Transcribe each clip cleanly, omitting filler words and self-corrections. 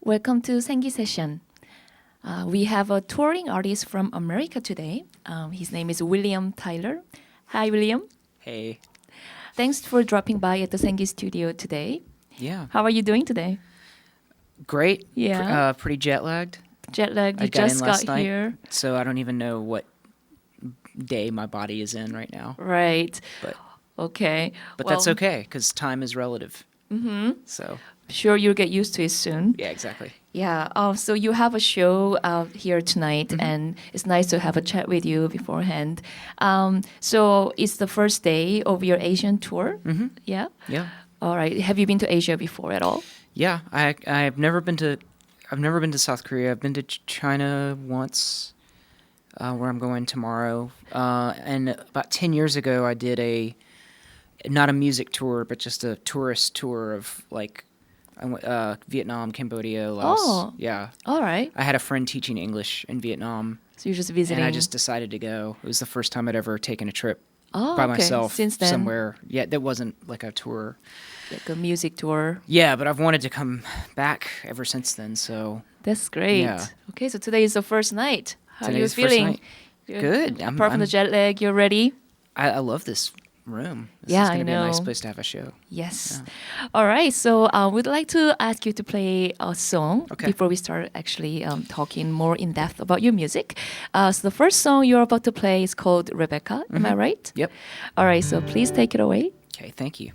Welcome to Senggi Session. We have a touring artist from America today. His name is William Tyler. Hi, William. Hey. Thanks for dropping by at the Senggi Studio today. Yeah. How are you doing today? Great. Yeah. Pretty jet lagged. Jet lagged. You I got just in last got night, here. so I don't even know what day my body is in right now. Right. But Okay. that's okay because time is relative. So Sure, you'll get used to it soon. yeah, exactly. Yeah. So you have a show here tonight, and it's nice to have a chat with you beforehand. So it's the first day of your Asian tour. Yeah. Yeah. All right. Have you been to Asia before at all? Yeah. I've never been to South Korea. I've been to China once, where I'm going tomorrow. And about 10 years ago, I did not a music tour, but just a tourist tour of like I went Vietnam, Cambodia, Laos. Oh. Yeah. All right. I had a friend teaching English in Vietnam, So you're just visiting. and I just decided to go. It was the first time I'd ever taken a trip Oh, by okay. myself Since then, somewhere. Yeah, that wasn't like a tour. like a music tour. Yeah, but I've wanted to come back ever since then. So That's great. Yeah. Okay, so today is the first night. How are you today's the first feeling? night. Good. Apart from the jet lag, you're ready? I love this room. This Yeah, is I going to be a nice know. place to have a show. Yes. All right. So we'd like to ask you to play a song Okay. before we start actually talking more in depth about your music. So the first song you're about to play is called Rebecca. Am I right? Yep. All right. So please take it away. Okay, thank you.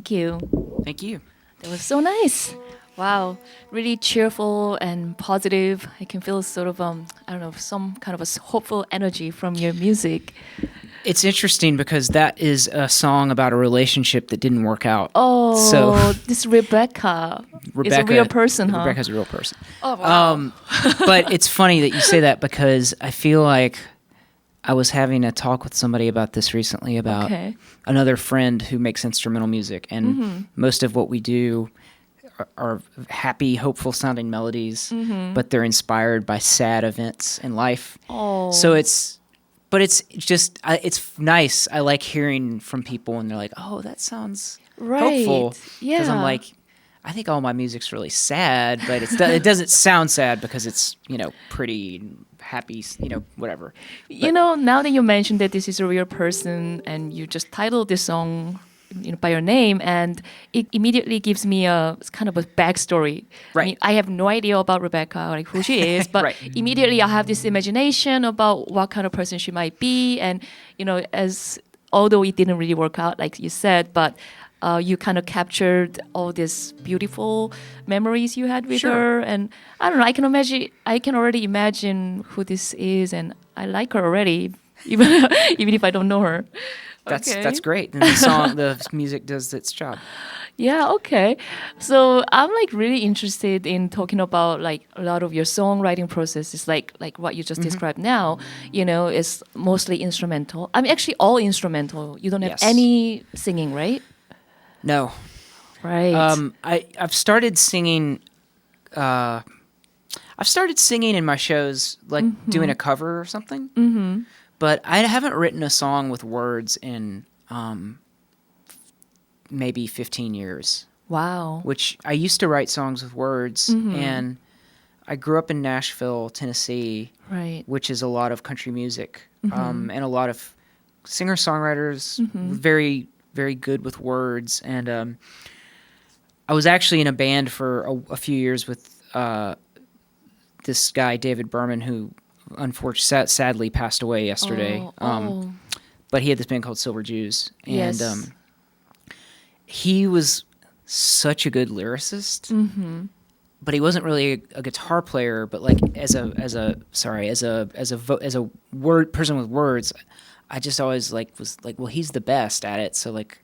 Thank you. Thank you. That was so nice. Wow, really cheerful and positive. I can feel sort of I don't know, some kind of a hopeful energy from your music. It's interesting because that is a song about a relationship that didn't work out. Oh, so this Rebecca is a real person, huh? Rebecca's a real person. Oh, wow. But it's funny that you say that because I feel like I was having a talk with somebody about this recently about another friend who makes instrumental music, and most of what we do are happy, hopeful sounding melodies, but they're inspired by sad events in life. Oh. So it's just, it's nice. I like hearing from people and they're like, oh, that sounds hopeful. Yeah. Because I'm like, I think all my music's really sad, but it doesn't sound sad because it's, pretty happy, whatever. But, now that you mentioned that this is a real person and you just titled this song by your name, and it immediately gives me a kind of a backstory. Right. I mean, I have no idea about Rebecca, like who she is, but immediately I have this imagination about what kind of person she might be, and although it didn't really work out like you said, but you kind of captured all these beautiful memories you had with her, and I don't know. I can already imagine who this is, and I like her already, even if I don't know her. That's great. And the music does its job. Yeah, okay. So I'm like really interested in talking about like a lot of your songwriting process is like what you just described now, is mostly instrumental. I mean actually all instrumental. You don't have any singing, right? No. Right. I've started singing in my shows, like doing a cover or something. Mm-hmm. But I haven't written a song with words in maybe 15 years. Wow. Which I used to write songs with words, and I grew up in Nashville, Tennessee, which is a lot of country music, and a lot of singer-songwriters, very, very good with words. And I was actually in a band for a few years with this guy, David Berman, who unfortunately sadly passed away yesterday. But he had this band called Silver Jews, and he was such a good lyricist, but he wasn't really a guitar player. But like as a word person with words, I just always was like, well, he's the best at it. So like,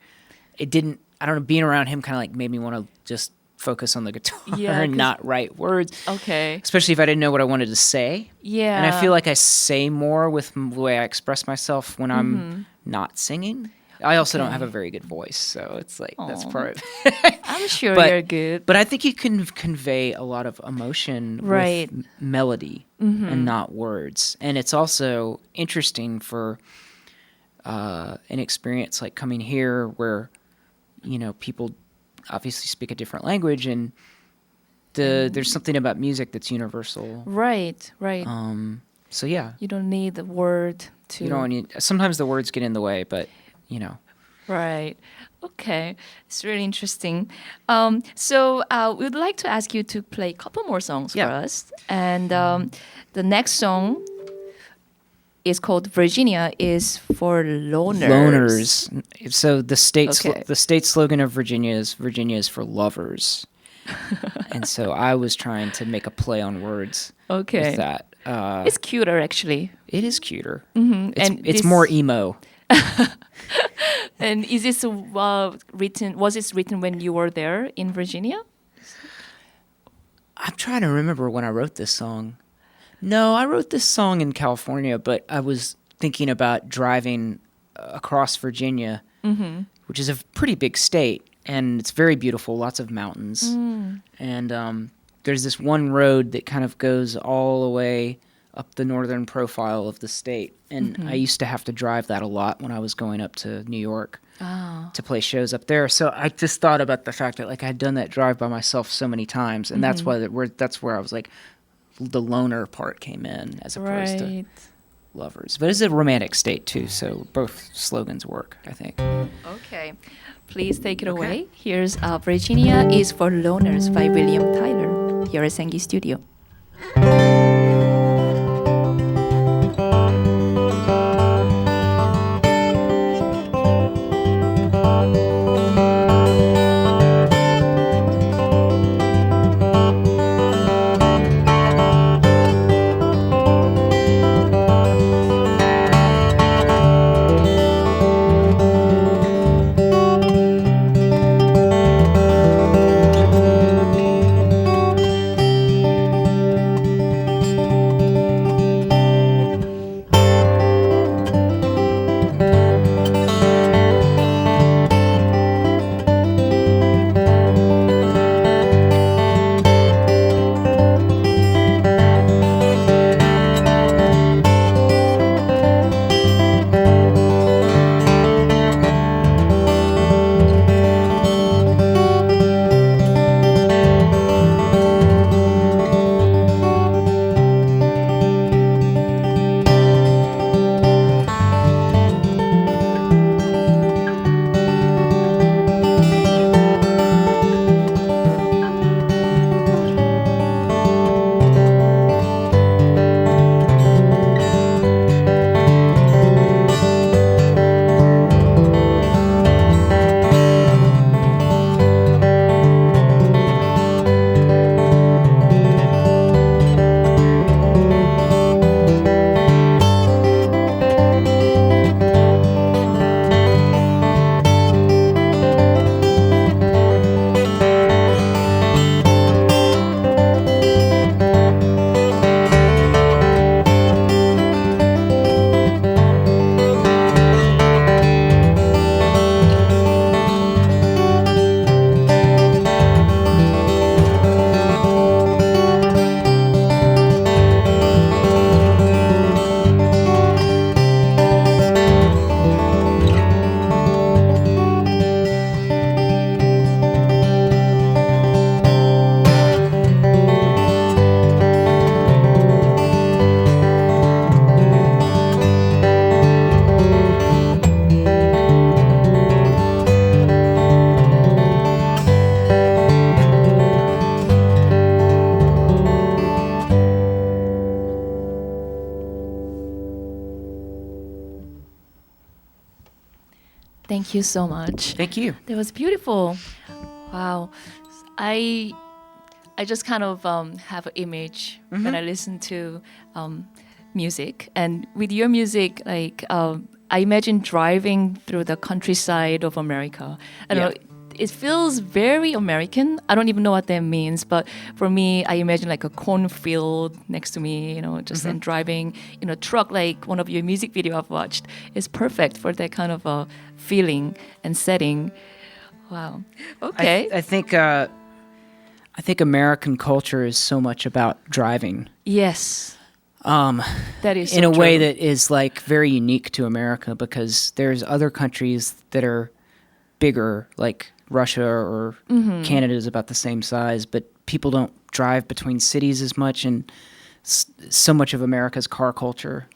it didn't. I don't know. Being around him kind of like made me want to just focus on the guitar and not write words. Okay. Especially if I didn't know what I wanted to say. Yeah. And I feel like I say more with the way I express myself when I'm not singing. I also don't have a very good voice, so it's like that's part of it. I'm sure you're good. But I think you can convey a lot of emotion with melody and not words. And it's also interesting for an experience like coming here where, people obviously speak a different language, and there's something about music that's universal. Right. So yeah. You don't need the word to. You don't need. Sometimes the words get in the way, but Right. Okay. It's really interesting. So we'd like to ask you to play a couple more songs for us, and the next song is called Virginia, is for loners. So the state slogan of Virginia is for lovers. And so I was trying to make a play on words with that. It's cuter, actually. It is cuter. It's more emo. And is this written? Was this written when you were there in Virginia? I'm trying to remember when I wrote this song. No, I wrote this song in California, but I was thinking about driving across Virginia, which is a pretty big state, and it's very beautiful, lots of mountains. And there's this one road that kind of goes all the way up the northern profile of the state. And I used to have to drive that a lot when I was going up to New York to play shows up there. So I just thought about the fact that like I'd done that drive by myself so many times, and that's where I was like, the loner part came in as opposed to lovers. But it's a romantic state too, so both slogans work, I think. Okay. Please take it away. Here's Virginia is for Loners by William Tyler here at Senggi Studio. Thank you so much. Thank you. That was beautiful. Wow. I just kind of have an image when I listen to music, and with your music, like I imagine driving through the countryside of America. I don't know. It feels very American. I don't even know what that means, but for me, I imagine like a cornfield next to me, you know, just and driving in a truck. Like one of your music video I've watched is perfect for that kind of a feeling and setting. Wow. Okay. I think American culture is so much about driving. Yes. That is so in a true. way that is like very unique to America, because there's other countries that are bigger, like Russia or Canada is about the same size, but people don't drive between cities as much, and so much of America's car culture,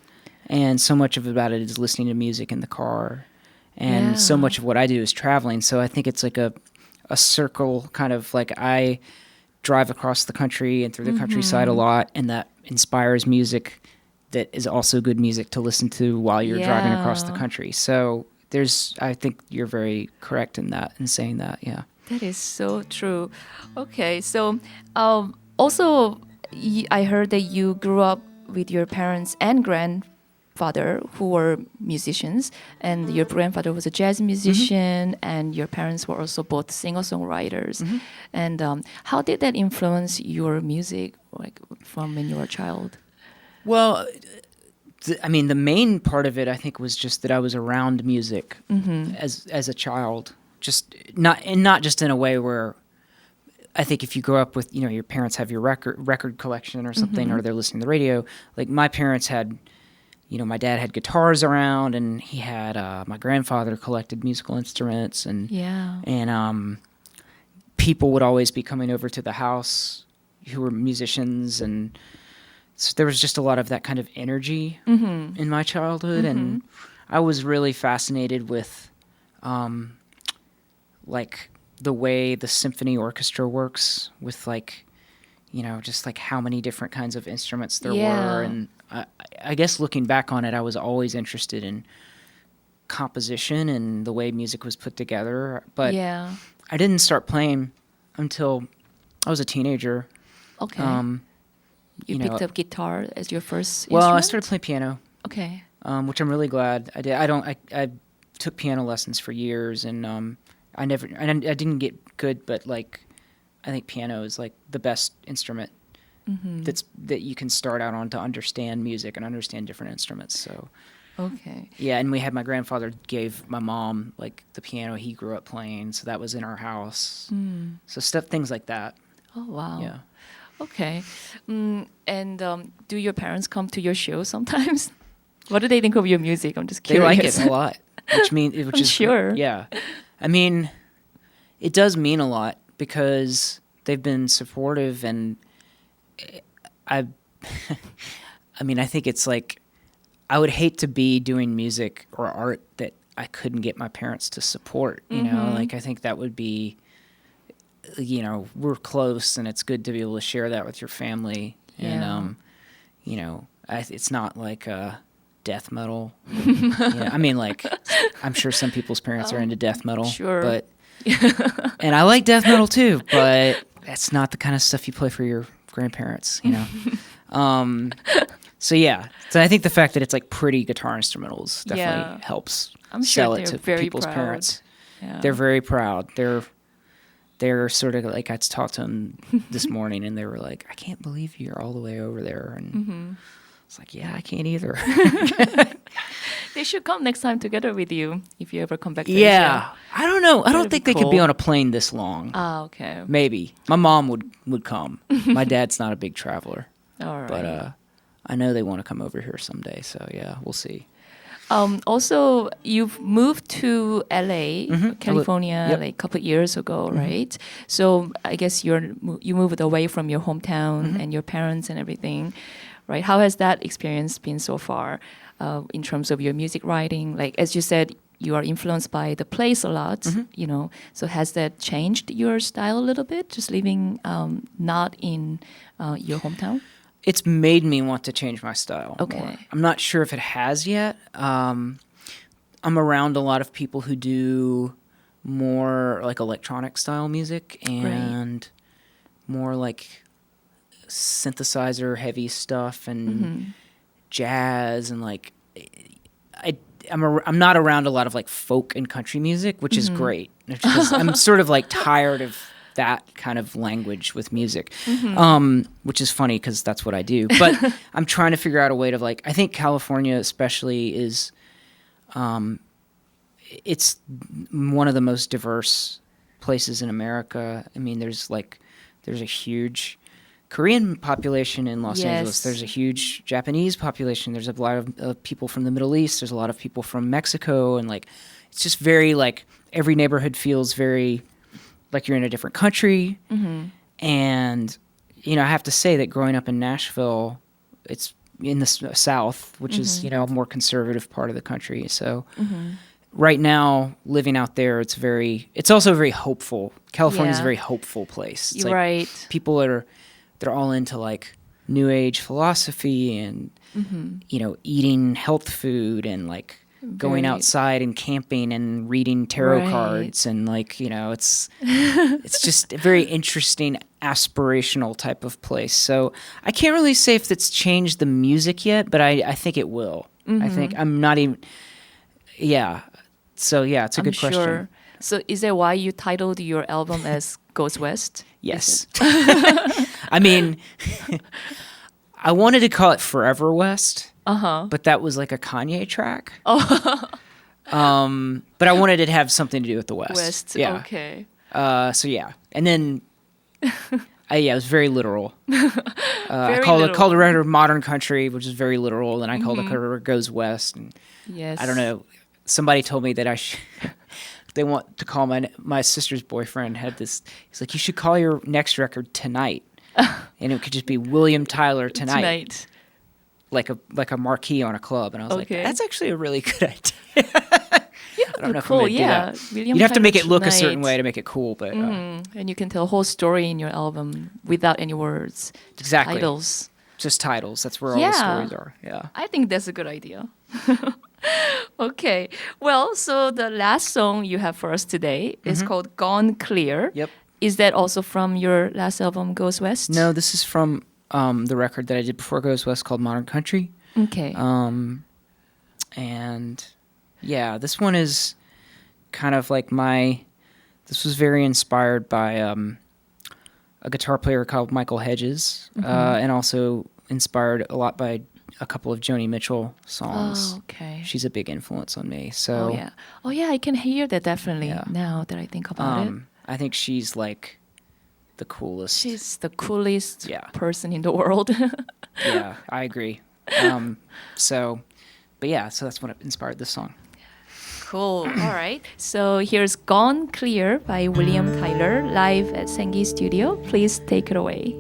and so much of about it is listening to music in the car, and so much of what I do is traveling. So I think it's like a circle, kind of like I drive across the country and through the countryside a lot, and that inspires music that is also good music to listen to while you're driving across the country. So I think you're very correct in that, in saying that, yeah. That is so true. Okay, so also I heard that you grew up with your parents and grandfather who were musicians, and your grandfather was a jazz musician, and your parents were also both singer-songwriters. And how did that influence your music, like from when you were a child? Well, I mean, the main part of it, I think, was just that I was around music as a child. Just not just in a way where I think if you grow up with, you know, your parents have your record collection or something, or they're listening to the radio. Like my parents had, you know, my dad had guitars around, and he had my grandfather collected musical instruments, and people would always be coming over to the house who were musicians, and so there was just a lot of that kind of energy in my childhood, and I was really fascinated with like the way the symphony orchestra works, with like, you know, just like how many different kinds of instruments there were. And I guess looking back on it, I was always interested in composition and the way music was put together, but I didn't start playing until I was a teenager. Okay. You picked up guitar as your first Well, instrument? I started playing piano. Okay. Which I'm really glad I did. I took piano lessons for years, and I didn't get good, but like I think piano is like the best instrument that you can start out on to understand music and understand different instruments. So okay. Yeah, and we had my grandfather gave my mom like the piano he grew up playing, so that was in our house. So things like that. Oh wow. Yeah. Okay. And do your parents come to your show sometimes? What do they think of your music? I'm just They curious. like it a lot, which I'm is sure. Yeah, I mean, it does mean a lot because they've been supportive, and I mean, I think it's like I would hate to be doing music or art that I couldn't get my parents to support. You know, like I think that would be, you know, we're close, and it's good to be able to share that with your family. And you know, it's not like death metal. I mean, like I'm sure some people's parents are into death metal. Sure. But and I like death metal too, but that's not the kind of stuff you play for your grandparents, you know. So yeah, so I think the fact that it's like pretty guitar instrumentals definitely helps sell it to people's parents. Yeah. They're very proud. They're sort of like, I talked to them this morning, and they were like, I can't believe you're all the way over there. And it's like, yeah, I can't either. They should come next time together with you if you ever come back to Yeah. Asia. I don't know. I don't That'd think be they could be cool. on a plane this long. Okay. Maybe. My mom would come. My dad's not a big traveler. All right. But I know they want to come over here someday. So, yeah, we'll see. Also, you've moved to LA, California, Yep. like a couple of years ago, right? So I guess you moved away from your hometown and your parents and everything, right? How has that experience been so far in terms of your music writing? Like, as you said, you are influenced by the place a lot, you know. So has that changed your style a little bit, just living not in your hometown? It's made me want to change my style. Okay. More. I'm not sure if it has yet. I'm around a lot of people who do more like electronic style music and more like synthesizer heavy stuff and jazz and like I'm not around a lot of like folk and country music, which is great because I'm sort of like tired of that kind of language with music, which is funny because that's what I do. But I'm trying to figure out a way to like, I think California especially is, it's one of the most diverse places in America. I mean, there's a huge Korean population in Los Angeles. There's a huge Japanese population. There's a lot of people from the Middle East. There's a lot of people from Mexico. And like, it's just very like every neighborhood feels very like you're in a different country. And, you know, I have to say that growing up in Nashville, it's in the South, which is, you know, a more conservative part of the country. So right now, living out there, it's also very hopeful. California's a very hopeful place. It's like people they're all into like new age philosophy and, you know, eating health food and like going outside and camping and reading tarot cards and like, you know, it's just a very interesting aspirational type of place. So I can't really say if it's changed the music yet, but I think it will. I think I'm not even so yeah, it's a good question. Sure. So is that why you titled your album as Goes West? Yes. I mean, I wanted to call it Forever West, but that was like a Kanye track. But I wanted it to have something to do with the West. Yeah. Okay. So yeah, and then it was very literal. I Very called the record Modern Country, which is very literal, and I called the cover Goes West. And I don't know. Somebody told me that they want to call my sister's boyfriend had this. He's like, you should call your next record Tonight. And it could just be William Tyler Tonight. Like a marquee on a club. And I was like, that's actually a really good idea. I don't know if I'm going to do that. William You'd have to make it look Tonight. a certain way to make it cool. But and you can tell a whole story in your album without any words. Exactly. Titles. Just titles. That's where all the stories are. Yeah. I think that's a good idea. Okay. Well, so the last song you have for us today is called Gone Clear. Yep. Is that also from your last album, Goes West? No, this is from the record that I did before Goes West called Modern Country. Okay. And yeah, this one is kind of like this was very inspired by a guitar player called Michael Hedges, and also inspired a lot by a couple of Joni Mitchell songs. Oh, okay. She's a big influence on me. So Oh yeah, I can hear that definitely now that I think about it. I think she's like the coolest. She's the coolest person in the world. Yeah, I agree. So that's what inspired this song. Cool. All right. So here's Gone Clear by William Tyler live at Senggi Studio. Please take it away.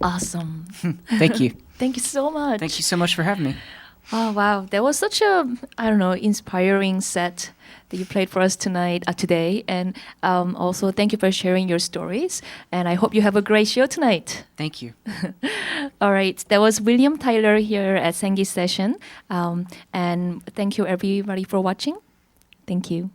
Awesome. Thank you. Thank you so much. Thank you so much for having me. Oh, wow. That was such a, inspiring set that you played for us today. And also, thank you for sharing your stories. And I hope you have a great show tonight. Thank you. All right. That was William Tyler here at Senggi Session. And thank you, everybody, for watching. Thank you.